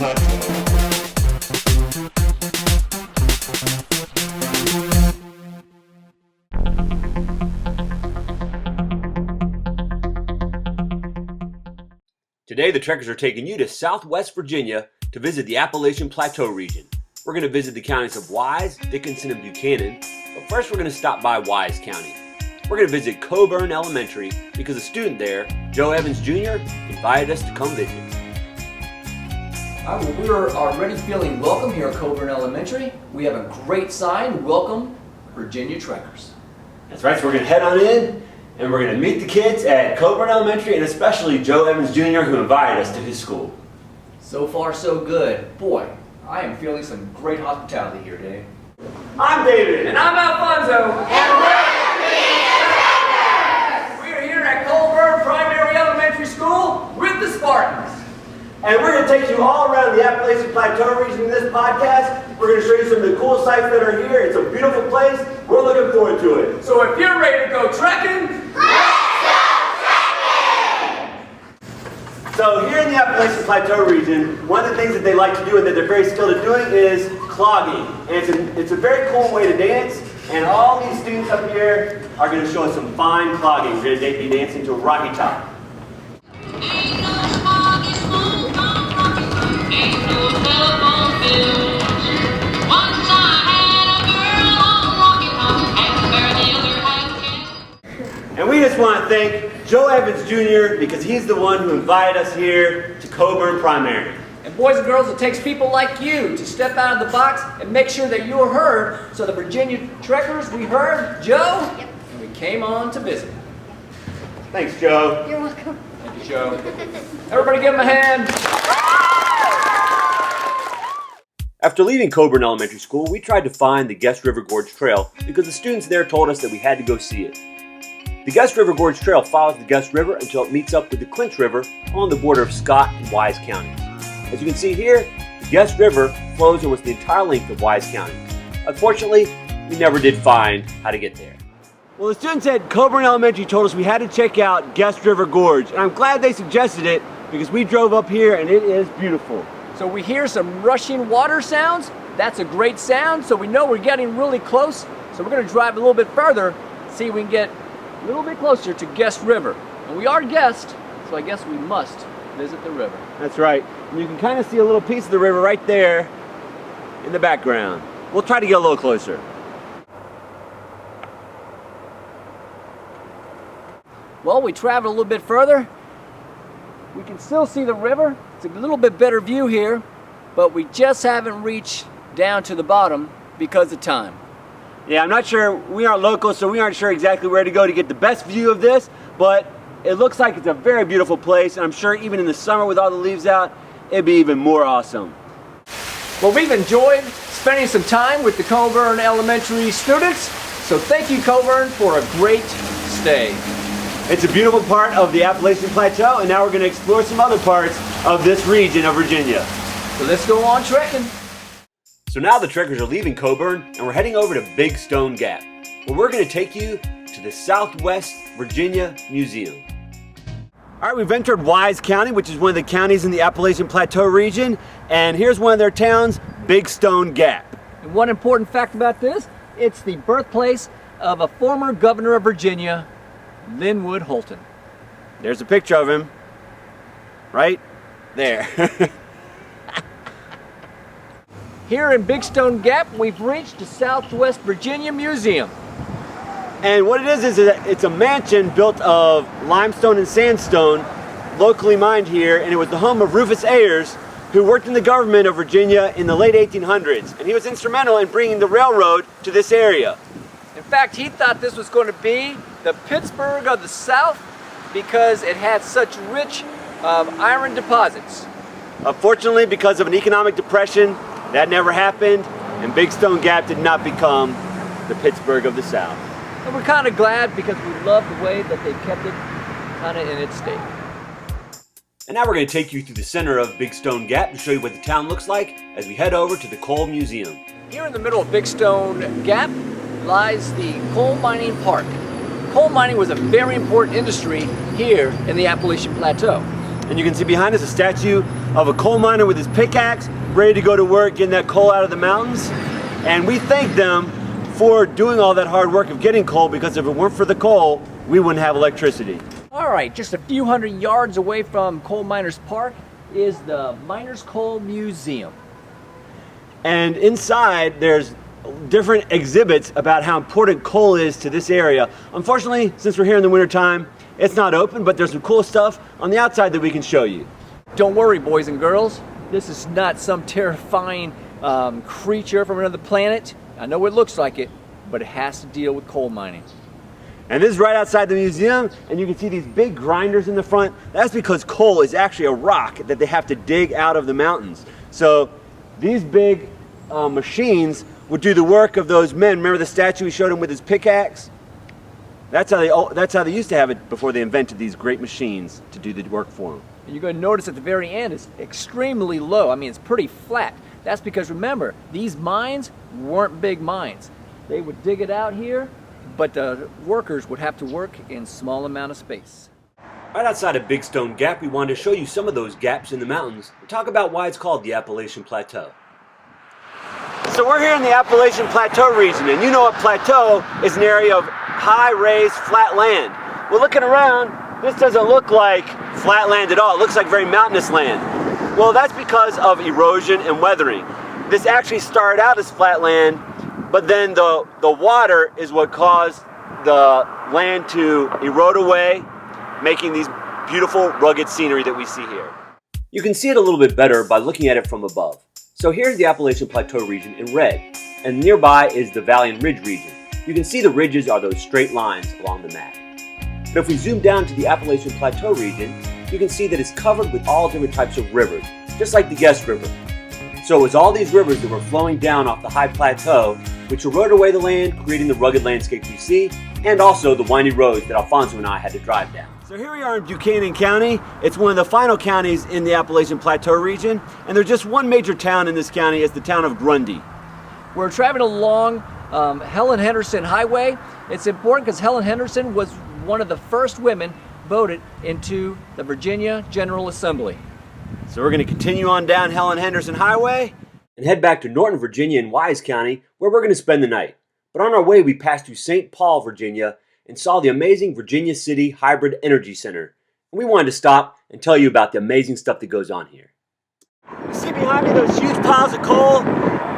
Plateau. Today, the trekkers are taking you to Southwest Virginia to visit the Appalachian Plateau region. We're going to visit the counties of Wise, Dickinson, and Buchanan, but first we're going to stop by Wise County. We're going to visit Coburn Elementary because a student there, Joe Evans Jr., invited us to come visit. Well, we're already feeling welcome here at Coburn Elementary. We have a great sign, welcome Virginia Trekkers. That's right, so we're going to head on in and we're going to meet the kids at Coburn Elementary and especially Joe Evans Jr. who invited us to his school. So far so good. Boy, I am feeling some great hospitality here today. I'm David. And I'm Alfonso. And we're here at Coburn Primary Elementary School with the Spartans. And we're going to take you all around the Appalachian Plateau region in this podcast. We're going to show you some of the cool sights that are here. It's a beautiful place. We're looking forward to it. So if you're ready to go trekking, let's go trekking! So here in the Appalachian Plateau region, one of the things that they like to do and that they're very skilled at doing is clogging. And it's a very cool way to dance. And all these students up here are going to show us some fine clogging. We're going to be dancing to a Rocky Top. And we just want to thank Joe Evans Jr. because he's the one who invited us here to Coburn Primary. And boys and girls, it takes people like you to step out of the box and make sure that you're heard. So the Virginia Trekkers, we heard Joe, and we came on to visit. Thanks, Joe. You're welcome. Thank you, Joe. Everybody give him a hand. After leaving Coburn Elementary School, we tried to find the Guest River Gorge Trail because the students there told us that we had to go see it. The Guest River Gorge Trail follows the Guest River until it meets up with the Clinch River on the border of Scott and Wise counties. As you can see here, the Guest River flows almost the entire length of Wise County. Unfortunately, we never did find how to get there. Well, the students at Coburn Elementary told us we had to check out Guest River Gorge, and I'm glad they suggested it because we drove up here and it is beautiful. So we hear some rushing water sounds. That's a great sound, so we know we're getting really close. So we're going to drive a little bit further, see if we can get a little bit closer to Guest River. And we are guests, so I guess we must visit the river. That's right. And you can kind of see a little piece of the river right there in the background. We'll try to get a little closer. Well, we traveled a little bit further. We can still see the river. It's a little bit better view here, but we just haven't reached down to the bottom because of time. Yeah, I'm not sure, we aren't local, so we aren't sure exactly where to go to get the best view of this, but it looks like it's a very beautiful place, and I'm sure even in the summer with all the leaves out, it'd be even more awesome. Well, we've enjoyed spending some time with the Coburn Elementary students, so thank you, Coburn, for a great stay. It's a beautiful part of the Appalachian Plateau, and now we're going to explore some other parts of this region of Virginia. So let's go on trekking. So now the trekkers are leaving Coburn, and we're heading over to Big Stone Gap, where we're going to take you to the Southwest Virginia Museum. All right, we've entered Wise County, which is one of the counties in the Appalachian Plateau region, and here's one of their towns, Big Stone Gap. And one important fact about this, it's the birthplace of a former governor of Virginia, Linwood Holton. There's a picture of him, right there. Here in Big Stone Gap, we've reached the Southwest Virginia Museum. And what it is it's a mansion built of limestone and sandstone, locally mined here, and it was the home of Rufus Ayers, who worked in the government of Virginia in the late 1800s. And he was instrumental in bringing the railroad to this area. In fact, he thought this was going to be the Pittsburgh of the South because it had such rich iron deposits. Unfortunately, because of an economic depression, that never happened, and Big Stone Gap did not become the Pittsburgh of the South. And we're kind of glad because we love the way that they kept it kind of in its state. And now we're going to take you through the center of Big Stone Gap to show you what the town looks like as we head over to the Coal Museum. Here in the middle of Big Stone Gap lies the Coal Mining Park. Coal mining was a very important industry here in the Appalachian Plateau. And you can see behind us a statue of a coal miner with his pickaxe, ready to go to work getting that coal out of the mountains. And we thank them for doing all that hard work of getting coal, because if it weren't for the coal, we wouldn't have electricity. All right, just a few hundred yards away from Coal Miners Park is the Miners Coal Museum. And inside there's different exhibits about how important coal is to this area. Unfortunately, since we're here in the wintertime, it's not open, but there's some cool stuff on the outside that we can show you. Don't worry, boys and girls. This is not some terrifying creature from another planet. I know it looks like it, but it has to deal with coal mining. And this is right outside the museum, and you can see these big grinders in the front. That's because coal is actually a rock that they have to dig out of the mountains. So these big machines would do the work of those men. Remember the statue we showed him with his pickaxe? That's how they used to have it before they invented these great machines to do the work for them. And you're going to notice at the very end it's extremely low. I mean, it's pretty flat. That's because, remember, these mines weren't big mines. They would dig it out here, but the workers would have to work in small amount of space. Right outside of Big Stone Gap, we wanted to show you some of those gaps in the mountains and talk about why it's called the Appalachian Plateau. So we're here in the Appalachian Plateau region, and you know a plateau is an area of high raised flat land. Well, looking around, this doesn't look like flat land at all. It looks like very mountainous land. Well, that's because of erosion and weathering. This actually started out as flat land, but then the water is what caused the land to erode away, making these beautiful rugged scenery that we see here. You can see it a little bit better by looking at it from above. So here's the Appalachian Plateau region in red, and nearby is the Valley and Ridge region. You can see the ridges are those straight lines along the map. But if we zoom down to the Appalachian Plateau region, you can see that it's covered with all different types of rivers, just like the Guest River. So it was all these rivers that were flowing down off the high plateau, which eroded away the land, creating the rugged landscape we see, and also the windy roads that Alfonso and I had to drive down. So here we are in Buchanan County. It's one of the final counties in the Appalachian Plateau region, and there's just one major town in this county. It's the town of Grundy. We're traveling along Helen Henderson Highway. It's important because Helen Henderson was one of the first women voted into the Virginia General Assembly. So we're going to continue on down Helen Henderson Highway and head back to Norton, Virginia in Wise County, where we're going to spend the night. But on our way, we passed through St. Paul, Virginia, and saw the amazing Virginia City Hybrid Energy Center. And we wanted to stop and tell you about the amazing stuff that goes on here. You see behind me those huge piles of coal?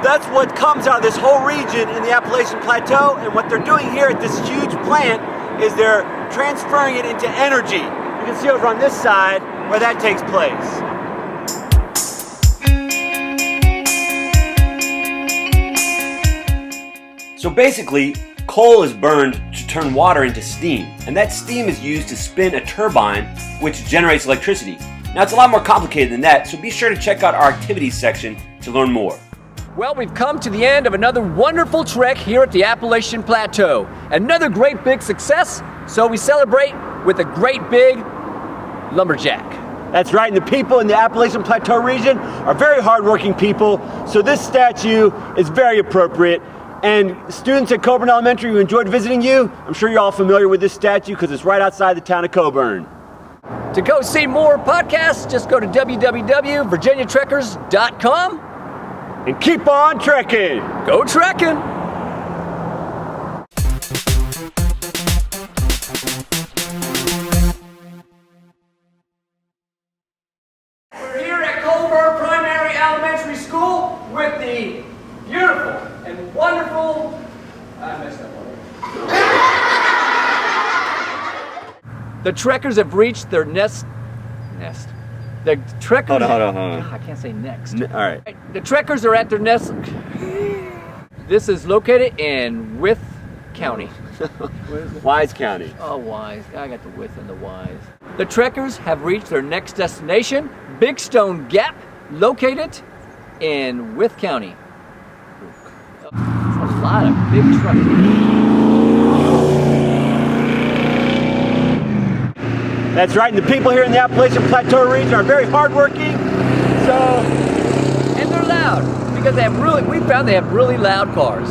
That's what comes out of this whole region in the Appalachian Plateau, and what they're doing here at this huge plant is they're transferring it into energy. You can see over on this side where that takes place. So basically, coal is burned to turn water into steam, and that steam is used to spin a turbine which generates electricity. Now it's a lot more complicated than that, so be sure to check out our activities section to learn more. Well, we've come to the end of another wonderful trek here at the Appalachian Plateau. Another great big success, so we celebrate with a great big lumberjack. That's right, and the people in the Appalachian Plateau region are very hardworking people, so this statue is very appropriate. And students at Coburn Elementary who enjoyed visiting you, I'm sure you're all familiar with this statue because it's right outside the town of Coburn. To go see more podcasts, just go to www.virginiatrekkers.com. And keep on trekking! Go trekking! We're here at Coburn Primary Elementary School with the beautiful and wonderful... I messed up already. The trekkers have reached their nest. The trekkers... Hold on. I can't say next. All right. The trekkers are at their nest. This is located in Wythe County. Wise County. Oh, Wise. I got the Wythe and the Wise. The trekkers have reached their next destination, Big Stone Gap, located in Wythe County. That's a lot of big trucks. That's right, and the people here in the Appalachian Plateau region are very hardworking. And they're loud because we found they have really loud cars.